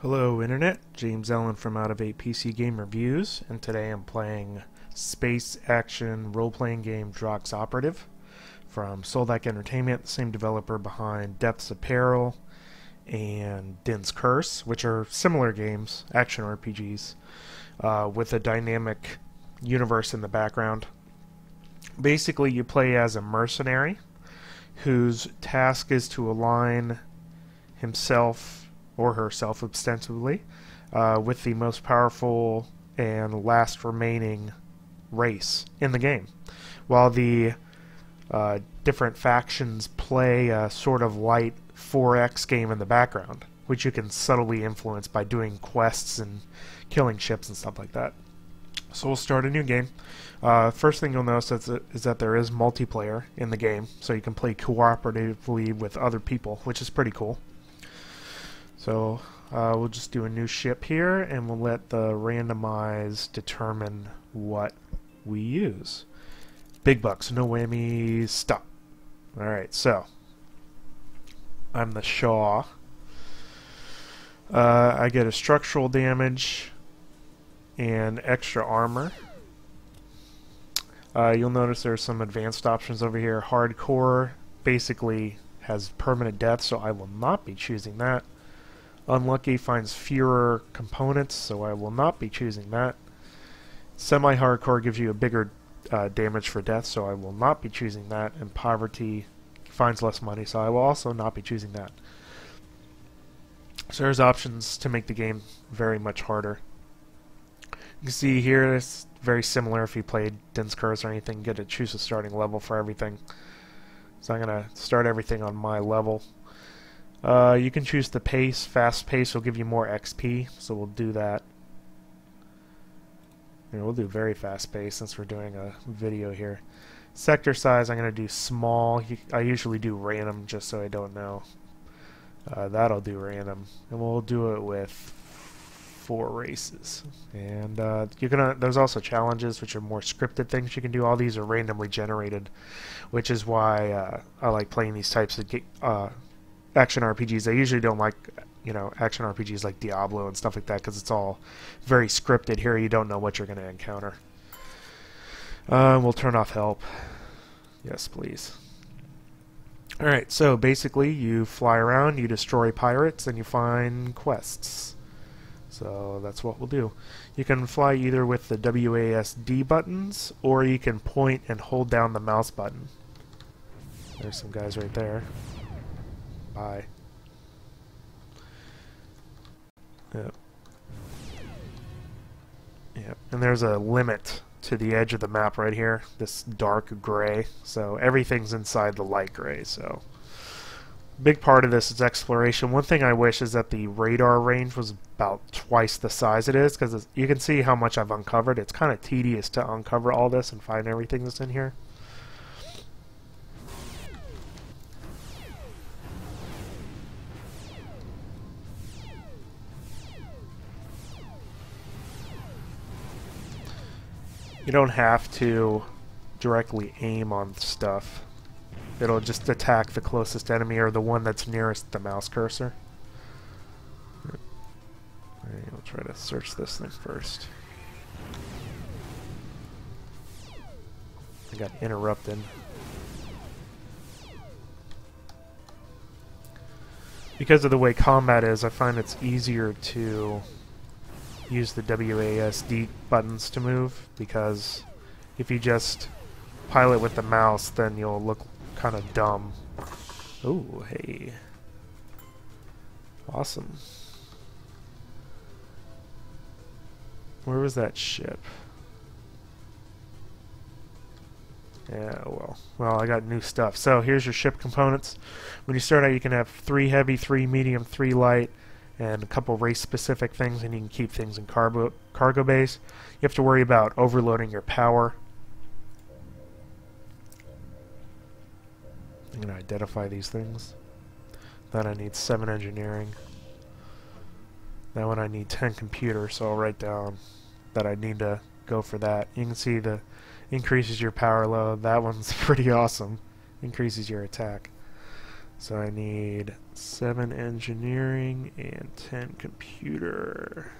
Hello Internet, James Ellen from Out of 8 PC Game Reviews, and today I'm playing space action role-playing game Drox Operative from Soldak Entertainment, the same developer behind Depths of Peril and Din's Curse, which are similar games, action RPGs, with a dynamic universe in the background. Basically, you play as a mercenary whose task is to align himself or herself ostensibly with the most powerful and last remaining race in the game, while the different factions play a sort of light 4X game in the background, which you can subtly influence by doing quests and killing ships and stuff like that. So we'll start a new game. First thing you'll notice is that there is multiplayer in the game, so you can play cooperatively with other people, which is pretty cool. So we'll just do a new ship here, and we'll let the randomize determine what we use. Big bucks, no whammies, stop. Alright, so I'm the Shaw. I get a structural damage and extra armor. You'll notice there's some advanced options over here. Hardcore basically has permanent death, so I will not be choosing that. Unlucky finds fewer components, so I will not be choosing that. Semi-hardcore gives you a bigger damage for death, so I will not be choosing that. And poverty finds less money, so I will also not be choosing that. So there's options to make the game very much harder. You can see here it's very similar if you played Din's Curse or anything. You get to choose a starting level for everything. So I'm going to start everything on my level. You can choose the pace. Fast pace will give you more XP, so we'll do that. And we'll do very fast pace since we're doing a video here. Sector size I'm going to do small. I usually do random just so I don't know. That'll do random. And we'll do it with 4 races. And there's also challenges, which are more scripted things you can do. All these are randomly generated, which is why I like playing these types of action RPGs. I usually don't like, action RPGs like Diablo and stuff like that because it's all very scripted. Here you don't know what you're going to encounter. We'll turn off help. Yes, please. Alright, so basically you fly around, you destroy pirates, and you find quests. So that's what we'll do. You can fly either with the WASD buttons, or you can point and hold down the mouse button. There's some guys right there. Bye. Yep. Yep. And there's a limit to the edge of the map right here, this dark gray. So everything's inside the light gray. So big part of this is exploration. One thing I wish is that the radar range was about twice the size it is, because you can see how much I've uncovered. It's kind of tedious to uncover all this and find everything that's in here. You don't have to directly aim on stuff. It'll just attack the closest enemy or the one that's nearest the mouse cursor. Alright, we'll try to search this thing first. I got interrupted. Because of the way combat is, I find it's easier to use the WASD buttons to move, because if you just pilot with the mouse, then you'll look kind of dumb. Oh, hey. Awesome. Where was that ship? Yeah, well, I got new stuff. So here's your ship components. When you start out, you can have 3 heavy, 3 medium, 3 light, and a couple race-specific things, and you can keep things in cargo bays. You have to worry about overloading your power. I'm going to identify these things. Then I need 7 engineering. That one I need 10 computer, so I'll write down that I need to go for that. You can see the increases your power load. That one's pretty awesome. Increases your attack. So I need 7 engineering and 10 computer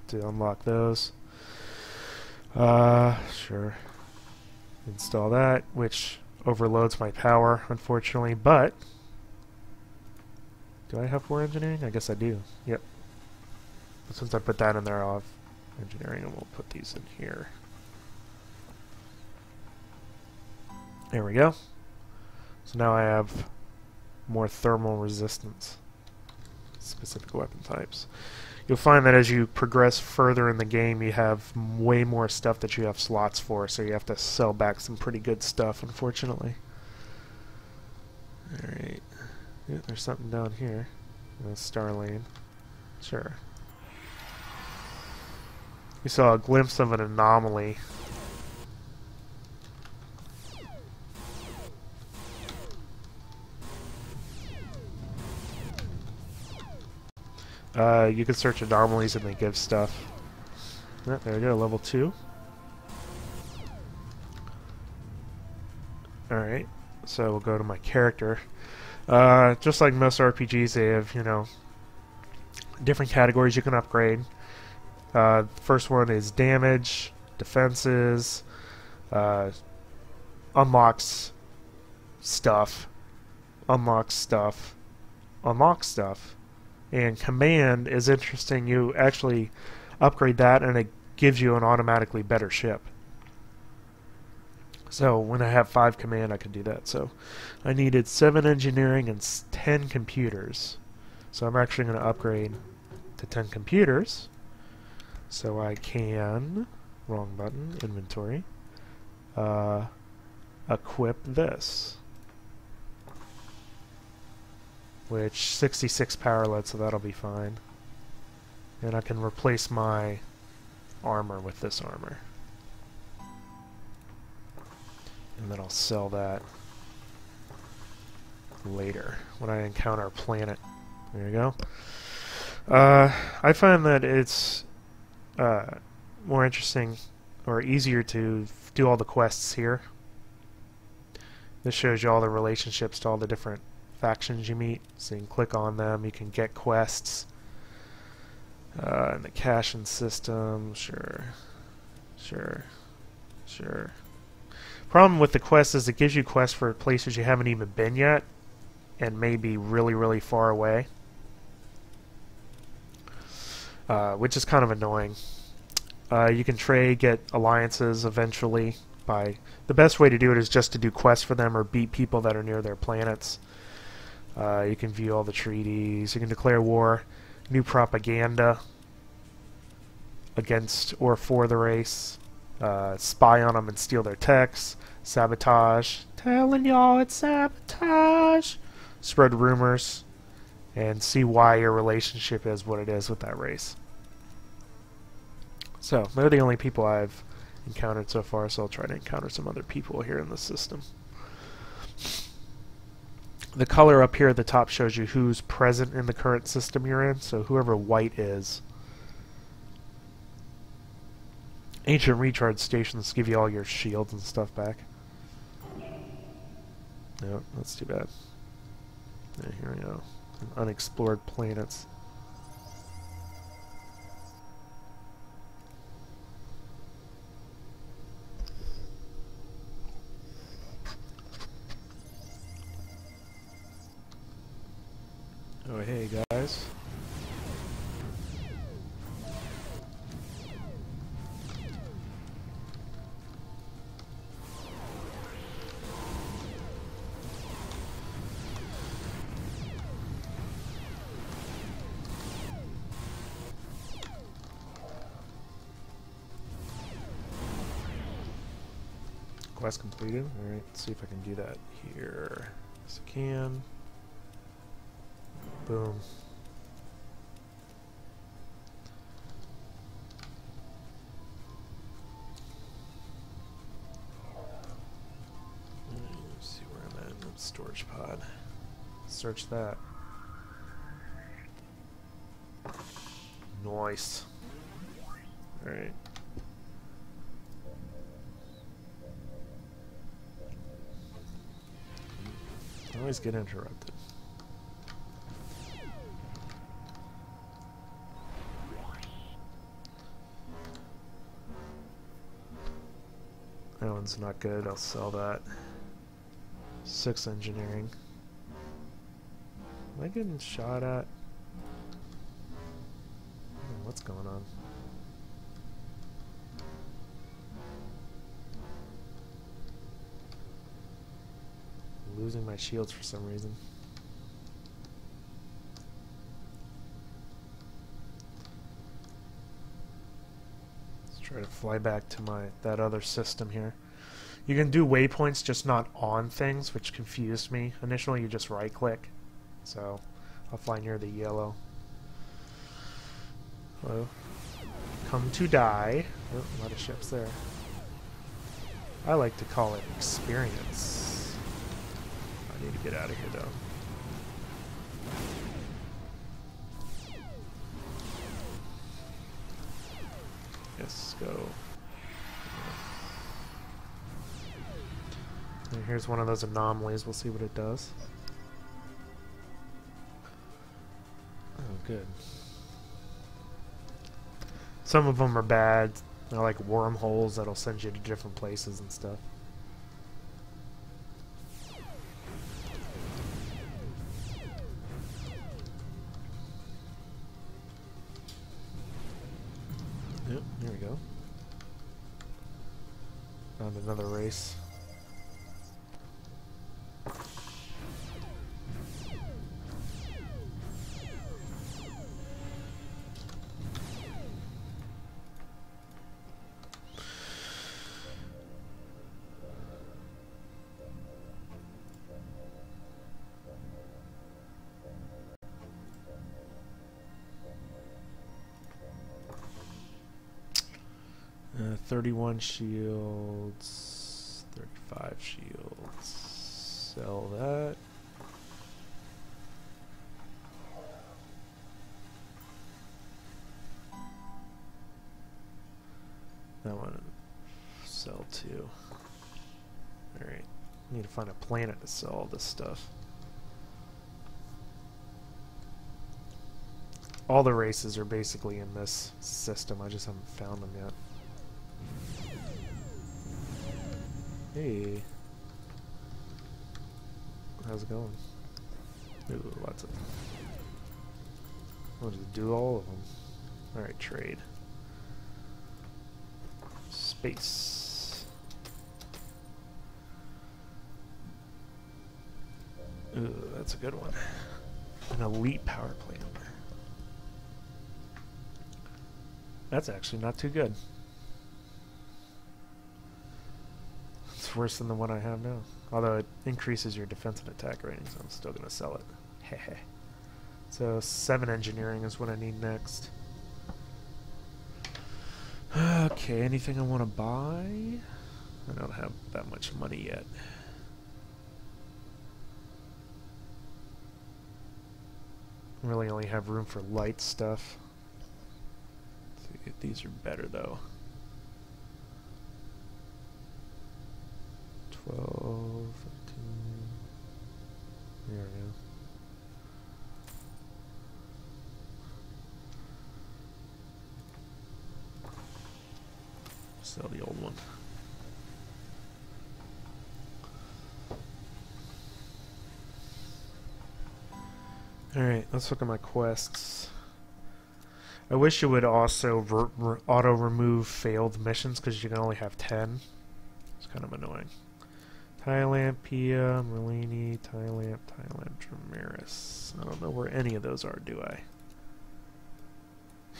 to unlock those. Sure. Install that, which overloads my power, unfortunately, but do I have 4 engineering? I guess I do. Yep. But since I put that in there, I'll have engineering, and we'll put these in here. There we go. So now I have more thermal resistance, specific weapon types. You'll find that as you progress further in the game, you have way more stuff that you have slots for, so you have to sell back some pretty good stuff, unfortunately. Alright. Yeah, there's something down here. Star lane. Sure. You saw a glimpse of an anomaly. You can search anomalies and they give stuff. Oh, there we go, level 2. Alright, so we'll go to my character. Just like most RPGs, they have, you know, different categories you can upgrade. First one is damage, defenses, unlocks stuff, unlocks stuff, unlocks stuff. And command is interesting. You actually upgrade that and it gives you an automatically better ship. So when I have 5 command, I can do that. So I needed 7 engineering and 10 computers. So I'm actually going to upgrade to 10 computers. So I can, wrong button, inventory, equip this. Which 66 power lead, so that'll be fine. And I can replace my armor with this armor. And then I'll sell that later when I encounter a planet. There you go. I find that it's more interesting or easier to do all the quests here. This shows you all the relationships to all the different factions you meet, so you can click on them, you can get quests in the caching system. Sure. Problem with the quest is it gives you quests for places you haven't even been yet and may be really far away, which is kind of annoying. You can trade, get alliances eventually. The best way to do it is just to do quests for them or beat people that are near their planets. You can view all the treaties. You can declare war, new propaganda against or for the race, spy on them and steal their techs, sabotage, telling y'all it's sabotage, spread rumors, and see why your relationship is what it is with that race. So, they're the only people I've encountered so far, so I'll try to encounter some other people here in the system. The color up here at the top shows you who's present in the current system you're in, so whoever white is. Ancient recharge stations give you all your shields and stuff back. No, that's too bad. Yeah, here we go. Unexplored planets. Oh, hey guys. Quest completed. Alright, let's see if I can do that here. Yes, I can. Boom. Let's see where I'm at in the storage pod. Search that. Nice. Alright. Oh, always get interrupted. That one's not good. I'll sell that. 6 engineering. Am I getting shot at? What's going on? I'm losing my shields for some reason. Let's try to fly back to that other system here. You can do waypoints, just not on things, which confused me. Initially, you just right-click. So, I'll fly near the yellow. Hello. Come to die. Oh, a lot of ships there. I like to call it experience. I need to get out of here, though. Yes, go. And here's one of those anomalies. We'll see what it does. Oh, good. Some of them are bad. They're like wormholes that'll send you to different places and stuff. Yep, here we go. Found another race. Uh, 31 shields, 35 shields. Sell that. That one, sell too. Alright, need to find a planet to sell all this stuff. All the races are basically in this system, I just haven't found them yet. Hey. How's it going? Ooh, lots of... I'll just do all of them. Alright, trade. Space. Ooh, that's a good one. An elite power plant. That's actually not too good. It's worse than the one I have now. Although it increases your defense and attack rating, so I'm still going to sell it. Hehe. So 7 engineering is what I need next. Okay, anything I want to buy? I don't have that much money yet. Really only have room for light stuff. These are better though. 12, 15. There we go. Sell the old one. Alright, let's look at my quests. I wish it would also auto-remove failed missions, because you can only have 10. It's kind of annoying. Thailand, Pia, Merlini, Thailand, Tramiris. I don't know where any of those are, do I?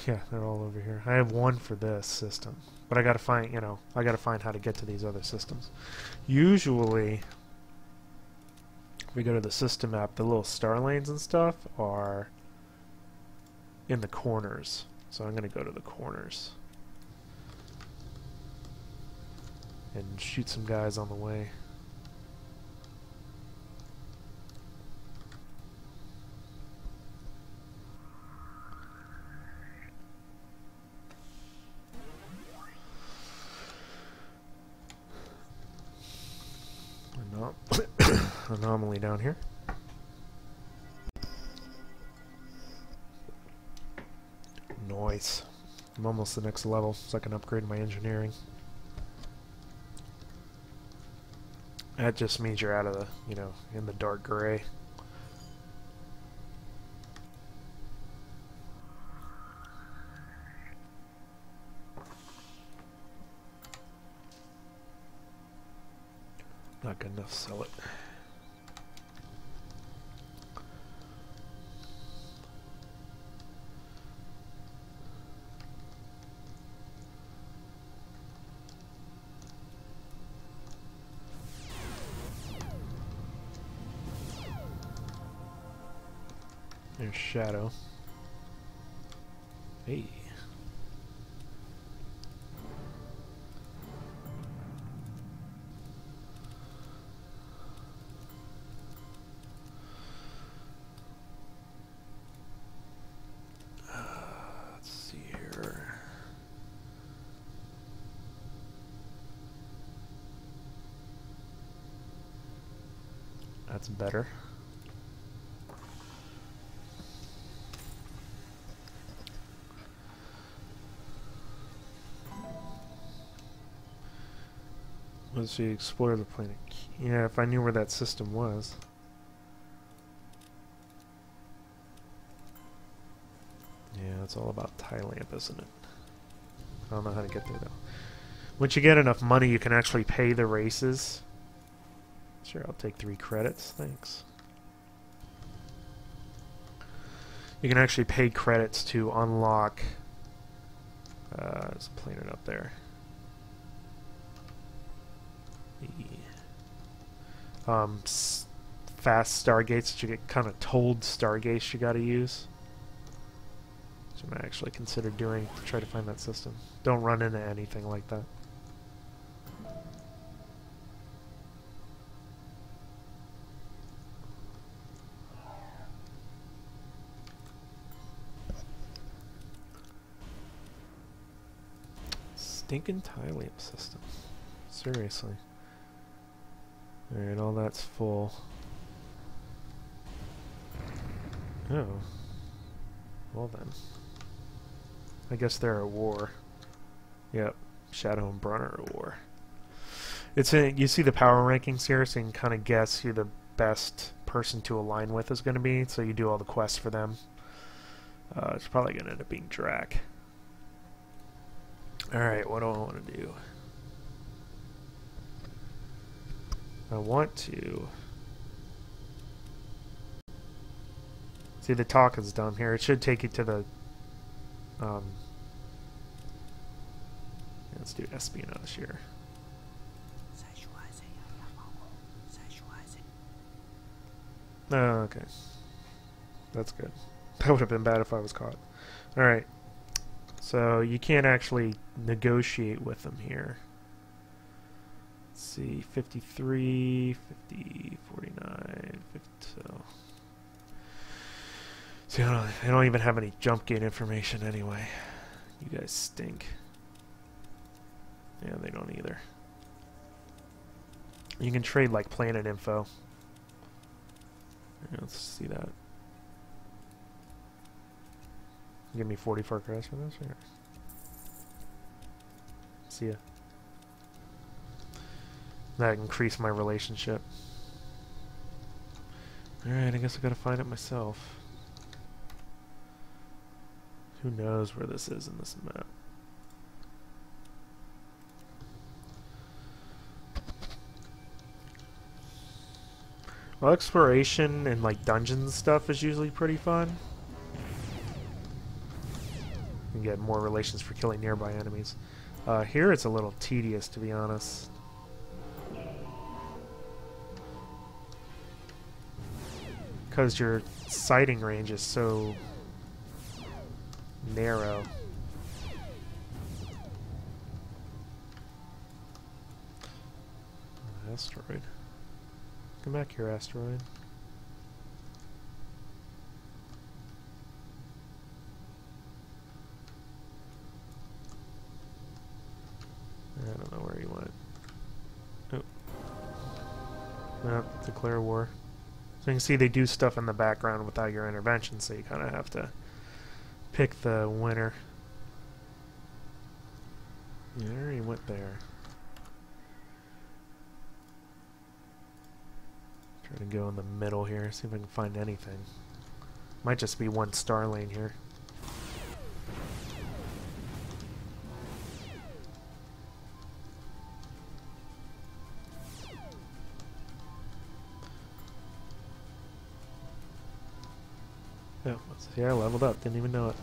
Yeah, they're all over here. I have one for this system. But I gotta find, I gotta find how to get to these other systems. Usually, if we go to the system map, the little star lanes and stuff are in the corners. So I'm going to go to the corners and shoot some guys on the way. Anomaly down here. Nice. I'm almost the next level, so I can upgrade my engineering. That just means you're out of the, you know, in the dark gray. Not good enough to sell it. There's Shadow. Hey. Let's see here. That's better. Let's see, explore the planet. Yeah, if I knew where that system was. Yeah, it's all about Thailand, isn't it? I don't know how to get there, though. Once you get enough money, you can actually pay the races. Sure, I'll take 3 credits, thanks. You can actually pay credits to unlock... there's a planet up there. Fast stargates that you get kind of told stargates you gotta use. Which I might actually consider doing to try to find that system. Don't run into anything like that. Stinking Thailand system. Seriously. Alright, all that's full. Oh. Well then. I guess they're at war. Yep. Shadow and Brunner are at war. It's in, you see the power rankings here, so you can kind of guess who the best person to align with is going to be, so you do all the quests for them. It's probably going to end up being Drac. Alright, what do I want to do? I want to... See, the talk is done here. It should take you to the... let's do espionage here. Oh, okay. That's good. That would have been bad if I was caught. Alright. So, you can't actually negotiate with them here. Let's see, 53, 50, 49, 50, so I don't even have any jump gate information anyway. You guys stink. Yeah, they don't either. You can trade like planet info. Yeah, let's see that. Give me 44 credits for this? Or? See ya. That increased my relationship. Alright, I guess I gotta find it myself. Who knows where this is in this map? Well, exploration and like dungeons stuff is usually pretty fun. You can get more relations for killing nearby enemies. Here it's a little tedious, to be honest. Because your sighting range is so narrow. Asteroid. Come back here, asteroid. I don't know where he went. Oh. No, declare war. So you can see they do stuff in the background without your intervention, so you kind of have to pick the winner. Yeah, I already went there. Try to go in the middle here, see if I can find anything. Might just be one star lane here. Oh, yeah, I leveled up. Didn't even know it.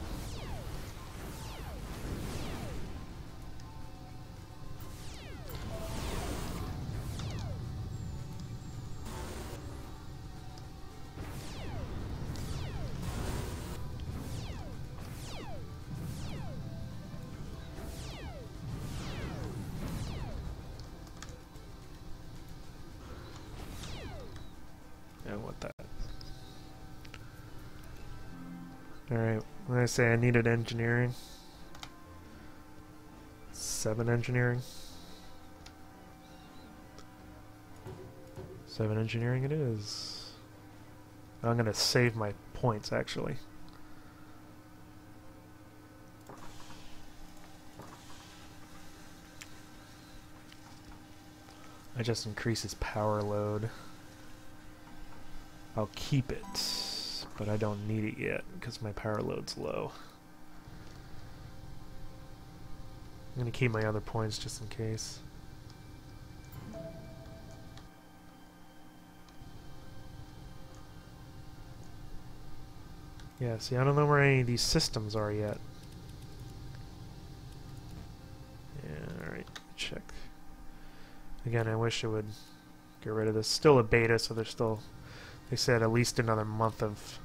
I want that. Alright, when I say I needed engineering, 7 engineering. 7 engineering it is. I'm gonna save my points actually. I just increase his power load. I'll keep it, but I don't need it yet because my power load's low. I'm gonna keep my other points just in case. Yeah, see, I don't know where any of these systems are yet. Yeah, alright, check. Again, I wish it would get rid of this. Still a beta, so there's still, they said, at least another month of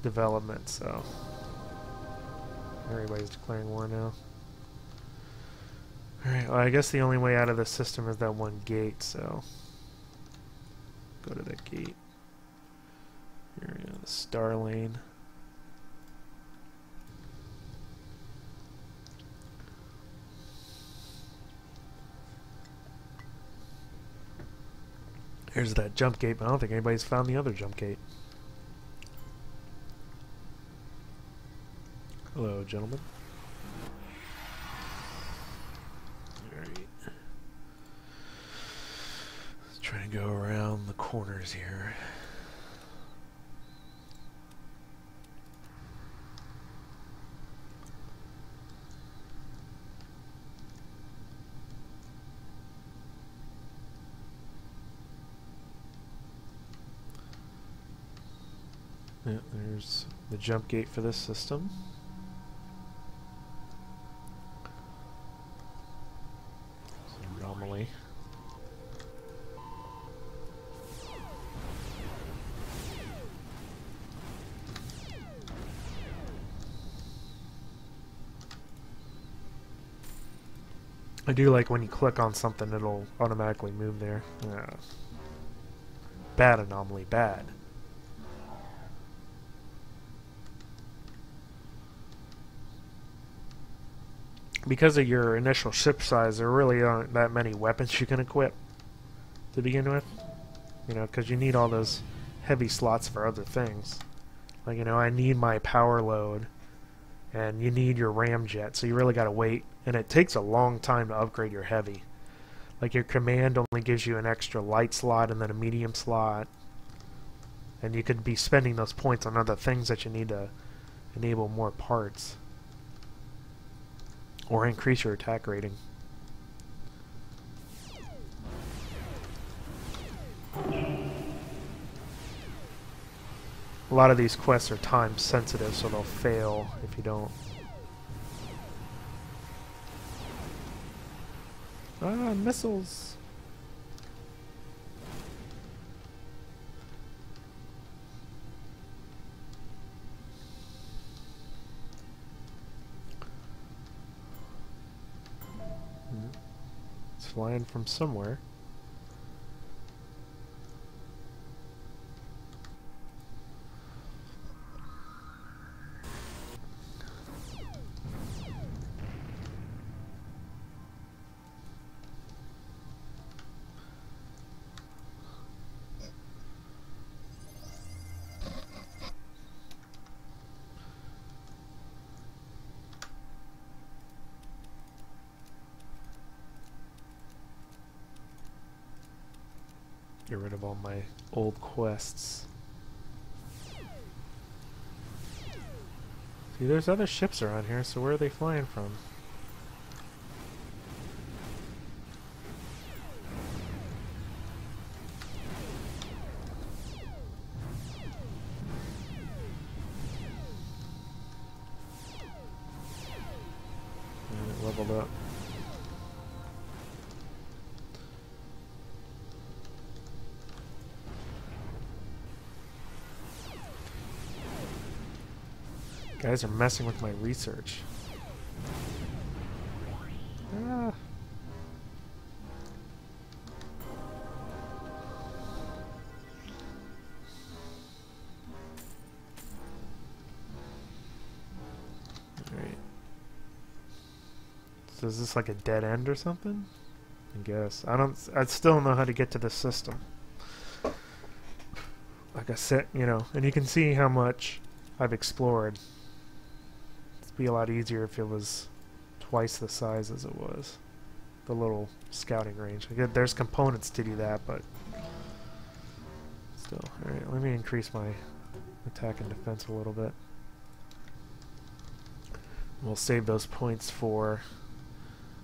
development, so everybody's declaring war now. Alright, well, I guess the only way out of the system is that one gate, so go to that gate. Here we go, the star lane. Here's that jump gate, but I don't think anybody's found the other jump gate. Hello, gentlemen. Alright. Let's try to go around the corners here. Yeah, there's the jump gate for this system. Anomaly. I do like when you click on something, it'll automatically move there. Bad anomaly, bad. Because of your initial ship size, there really aren't that many weapons you can equip to begin with. You know, because you need all those heavy slots for other things. Like, you know, I need my power load, and you need your ramjet, so you really gotta wait. And it takes a long time to upgrade your heavy. Like, your command only gives you an extra light slot and then a medium slot. And you could be spending those points on other things that you need to enable more parts. Or increase your attack rating. A lot of these quests are time sensitive, so they'll fail if you don't. Ah, missiles! It's flying from somewhere. Get rid of all my old quests. See, there's other ships around here, so where are they flying from? And it leveled up. Guys are messing with my research. Ah. Alright. So is this like a dead end or something? I guess. I still don't know how to get to the system. Like I said, you know, and you can see how much I've explored. It'd be a lot easier if it was twice the size as it was. The little scouting range. Again, there's components to do that, but still. Alright, let me increase my attack and defense a little bit. We'll save those points for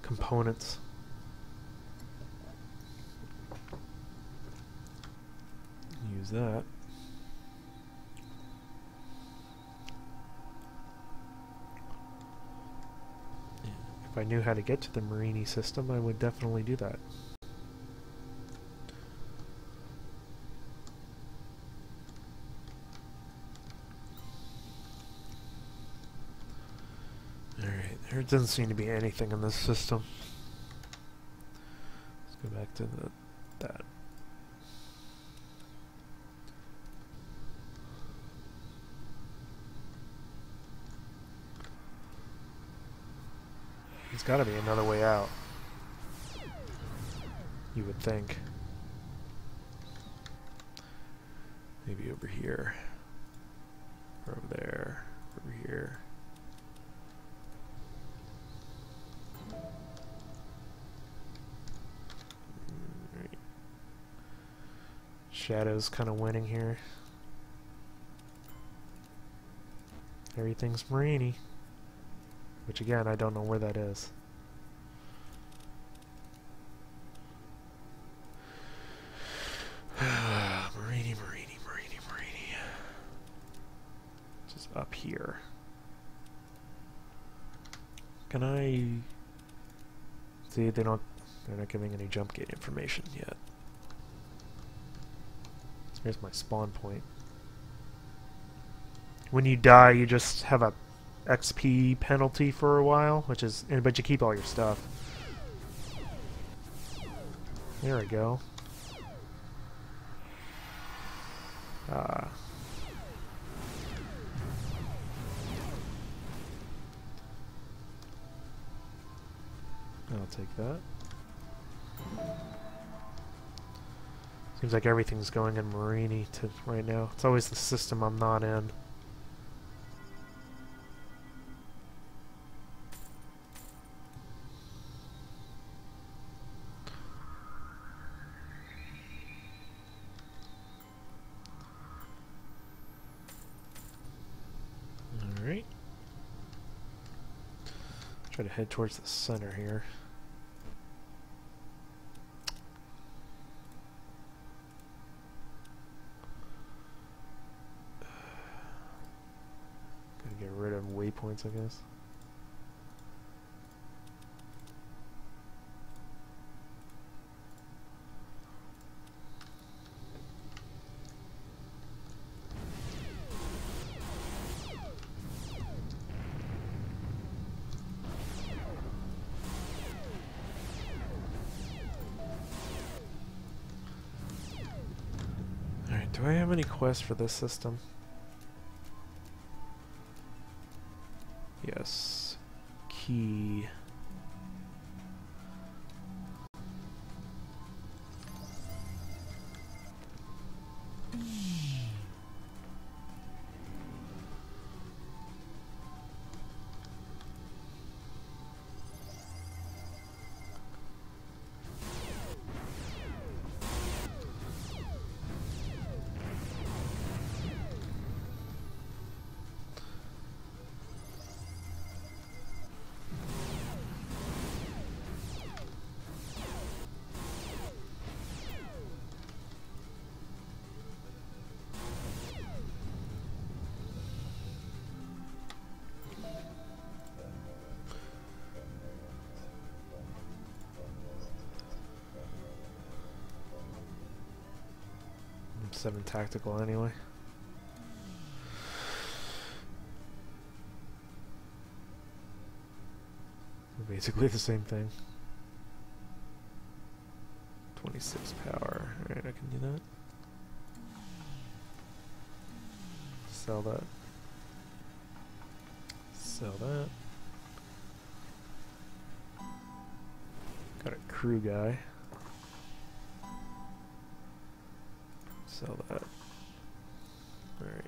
components. Use that. If I knew how to get to the Marini system, I would definitely do that. Alright, there doesn't seem to be anything in this system. Let's go back to that. There's got to be another way out. You would think. Maybe over here. Or over there. Over here. Right. Shadow's kind of winning here. Everything's Marini. Which again, I don't know where that is. Marini. Just up here. Can I see? They're not giving any jump gate information yet. So here's my spawn point. When you die, you just have a XP penalty for a while, which is, but you keep all your stuff. There we go. I'll take that. Seems like everything's going in Marini right now. It's always the system I'm not in. Try to head towards the center here. Gotta get rid of waypoints, I guess. Do I have any quests for this system? Yes. Key. 7 tactical anyway. Basically the same thing. 26 power. Alright, I can do that. Sell that. Sell that. Got a crew guy. Sell that. Alright.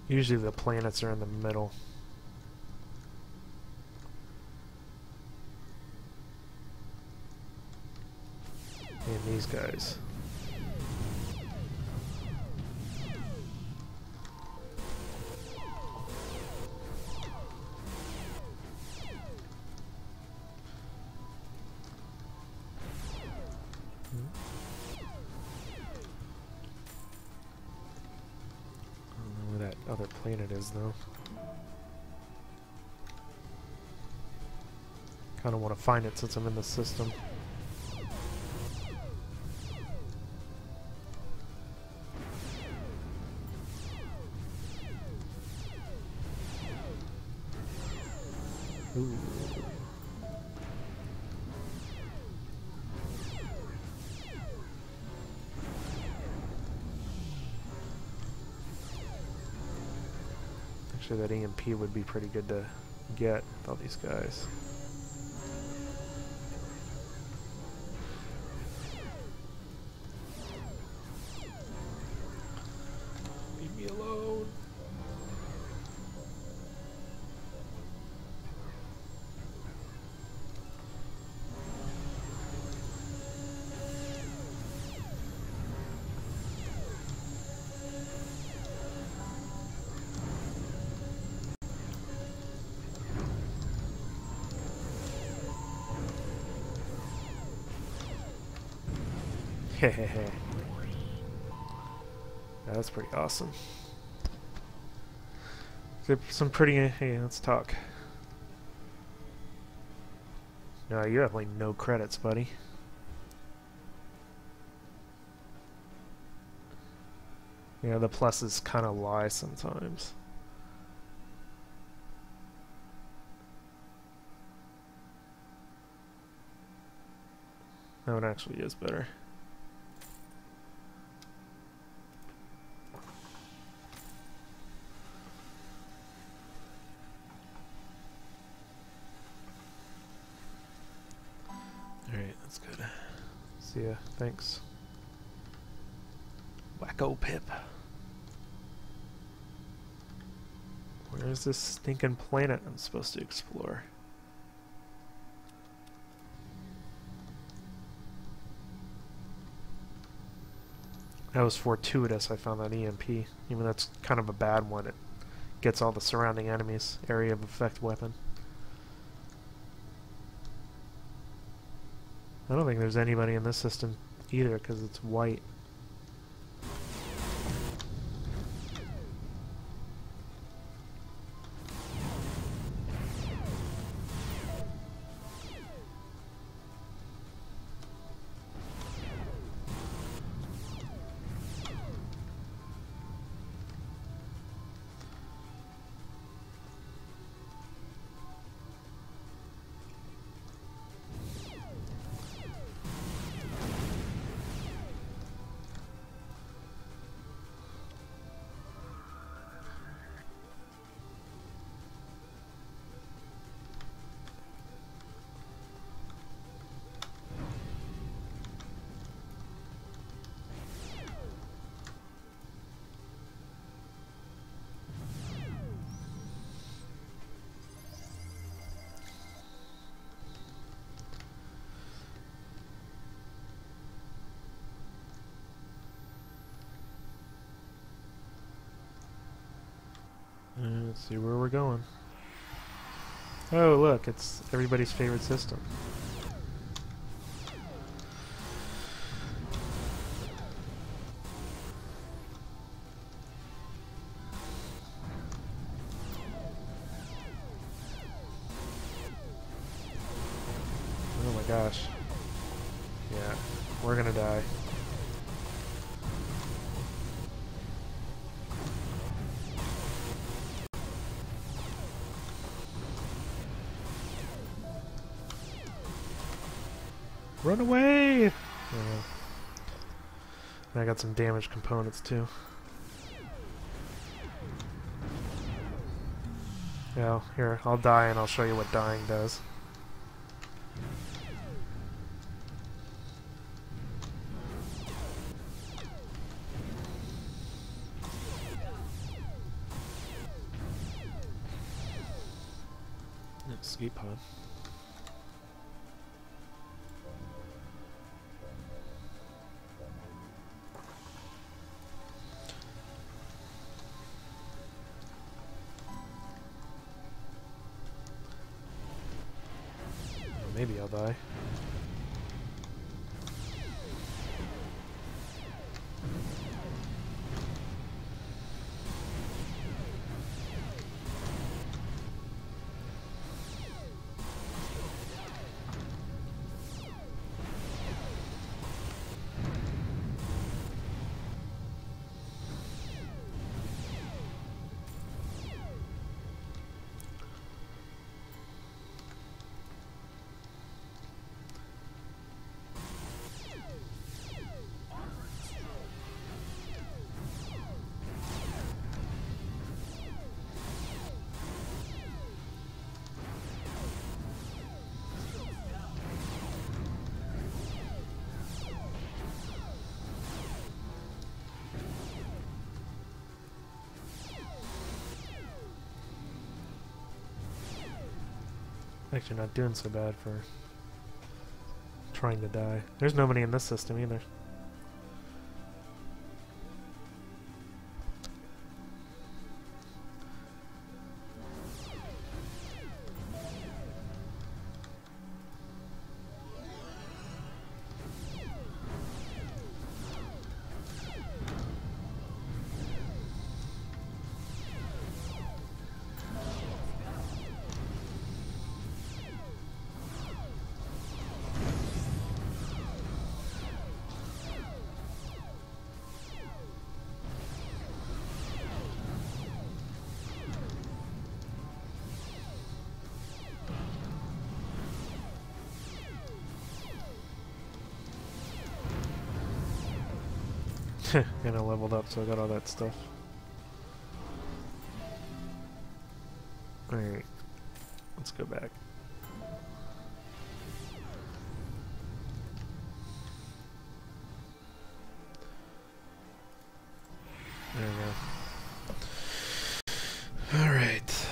Usually the planets are in the middle. And these guys. Other planet is though. Kind of want to find it since I'm in the system. Ooh. Actually, that EMP would be pretty good to get with all these guys. Leave me alone. Hehehe. That's pretty awesome. Some pretty... Hey, let's talk. No, you have like no credits, buddy. Yeah, the pluses kind of lie sometimes. No, it actually is better. Alright, that's good. See ya. Thanks. Wacko Pip. Where is this stinking planet I'm supposed to explore? That was fortuitous I found that EMP. Even though that's kind of a bad one, it gets all the surrounding enemies. Area of effect weapon. I don't think there's anybody in this system either because it's white. Let's see where we're going. Oh, look, it's everybody's favorite system. Oh my gosh. Yeah, we're gonna die. Run away! Yeah. And I got some damaged components too. Yeah, here, I'll die and I'll show you what dying does. Escape pod. Maybe I'll die. Actually not doing so bad for trying to die. There's nobody in this system either. And I leveled up, so I got all that stuff. Alright, let's go back. There we go. Alright.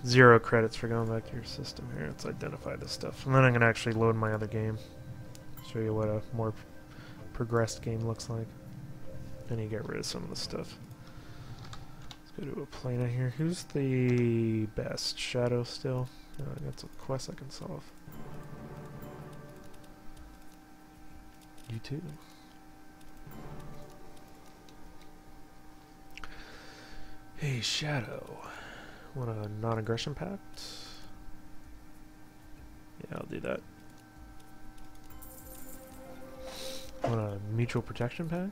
0 credits for going back to your system here. Let's identify this stuff. And then I'm going to actually load my other game. Show you what a more progressed game looks like. And you get rid of some of the stuff. Let's go to a plane here. Who's the best? Shadow still? No, I got some quests I can solve. You too. Hey, Shadow. Want a non-aggression pact? Yeah, I'll do that. Want a mutual protection pact?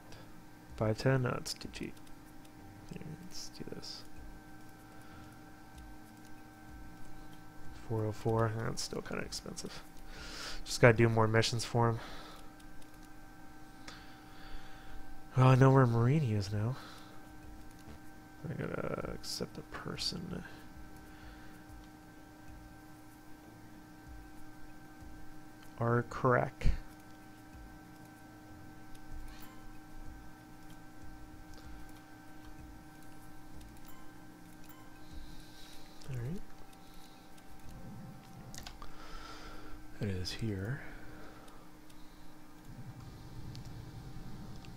510? No, it's too cheap. Here, let's do this. 404? That's still kind of expensive. Just gotta do more missions for him. Well, I know where Marini is now. I gotta accept a person. Crack. Alright. It is here.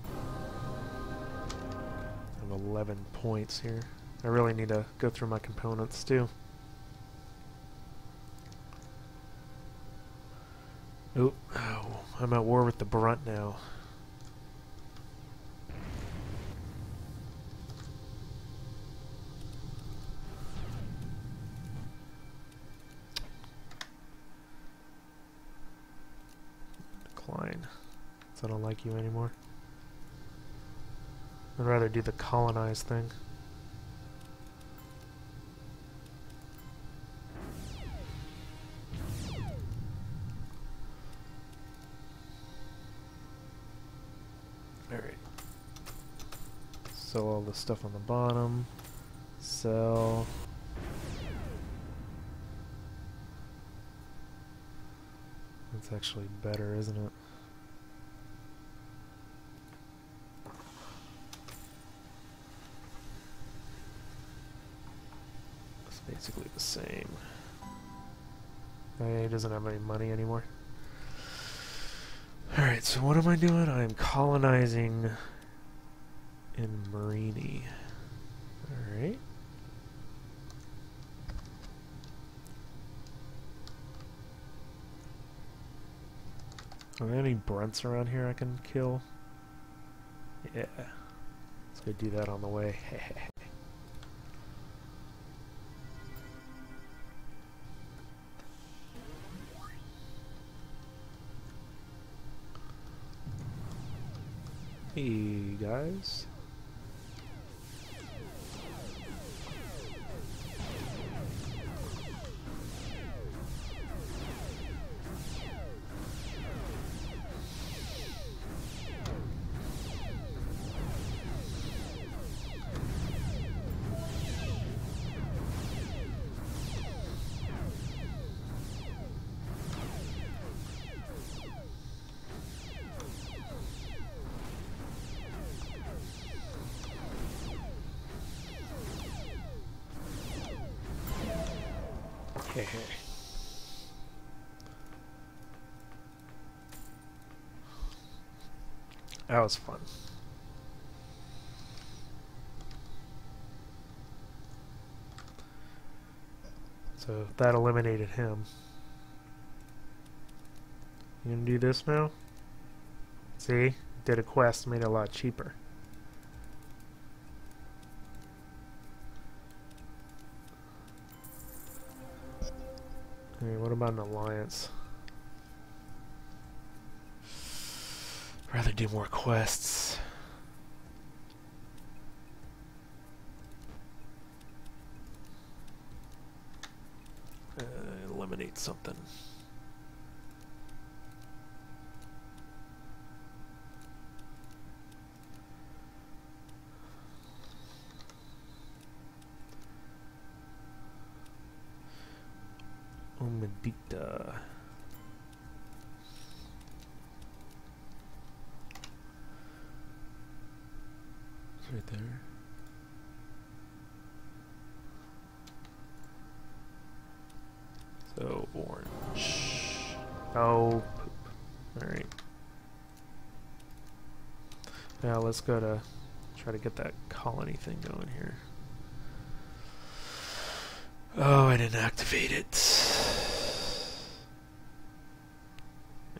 I have 11 points here. I really need to go through my components too. Oh, I'm at war with the Brunt now. So I don't like you anymore. I'd rather do the colonize thing. Alright. Sell all the stuff on the bottom. Sell. That's actually better, isn't it? It's basically the same. He doesn't have any money anymore. Alright, so what am I doing? I'm colonizing in Marini. Alright. Are there any Brents around here I can kill? Yeah. Let's go do that on the way. Hey guys. That was fun. So that eliminated him. You gonna do this now? See? Did a quest, made it a lot cheaper. What about an alliance? I'd rather do more quests. Eliminate something. Medita. It's right there. So orange. Oh, poop. Alright. Now let's go to try to get that colony thing going here. Oh, I didn't activate it.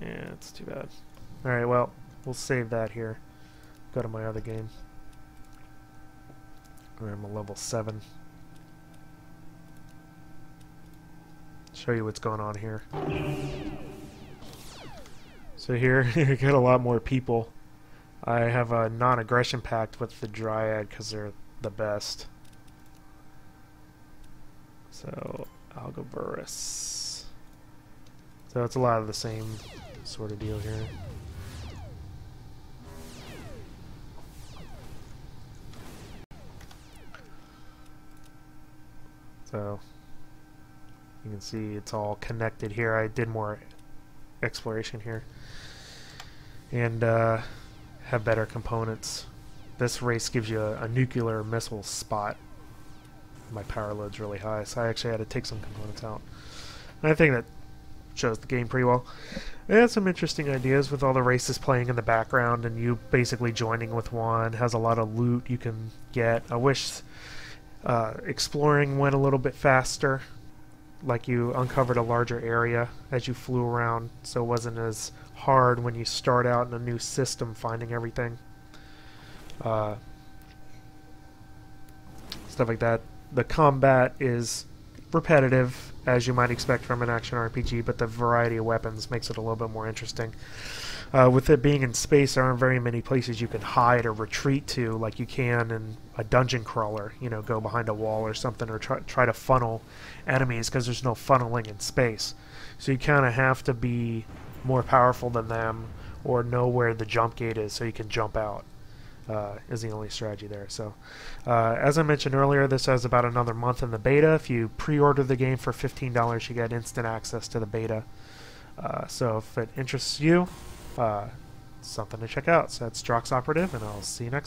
Yeah, it's too bad. Alright, well, we'll save that here. Go to my other game. Where I'm a level 7. Show you what's going on here. So here, you get a lot more people. I have a non-aggression pact with the Dryad because they're the best. So, Algoburus. So it's a lot of the same sort of deal here. So, you can see it's all connected here. I did more exploration here. And have better components. This race gives you a nuclear missile spot. My power load's really high, so I actually had to take some components out. And I think that shows the game pretty well. It has some interesting ideas with all the races playing in the background and you basically joining with one. Has a lot of loot you can get. I wish exploring went a little bit faster, like you uncovered a larger area as you flew around, so it wasn't as hard when you start out in a new system finding everything. Stuff like that. The combat is repetitive, as you might expect from an action RPG, but the variety of weapons makes it a little bit more interesting. With it being in space, there aren't very many places you can hide or retreat to like you can in a dungeon crawler. You know, go behind a wall or something, or try to funnel enemies, because there's no funneling in space. So you kind of have to be more powerful than them, or know where the jump gate is so you can jump out. Is the only strategy there. So, as I mentioned earlier, this has about another month in the beta. If you pre-order the game for $15, you get instant access to the beta. So if it interests you, something to check out. So that's Drox Operative, and I'll see you next time.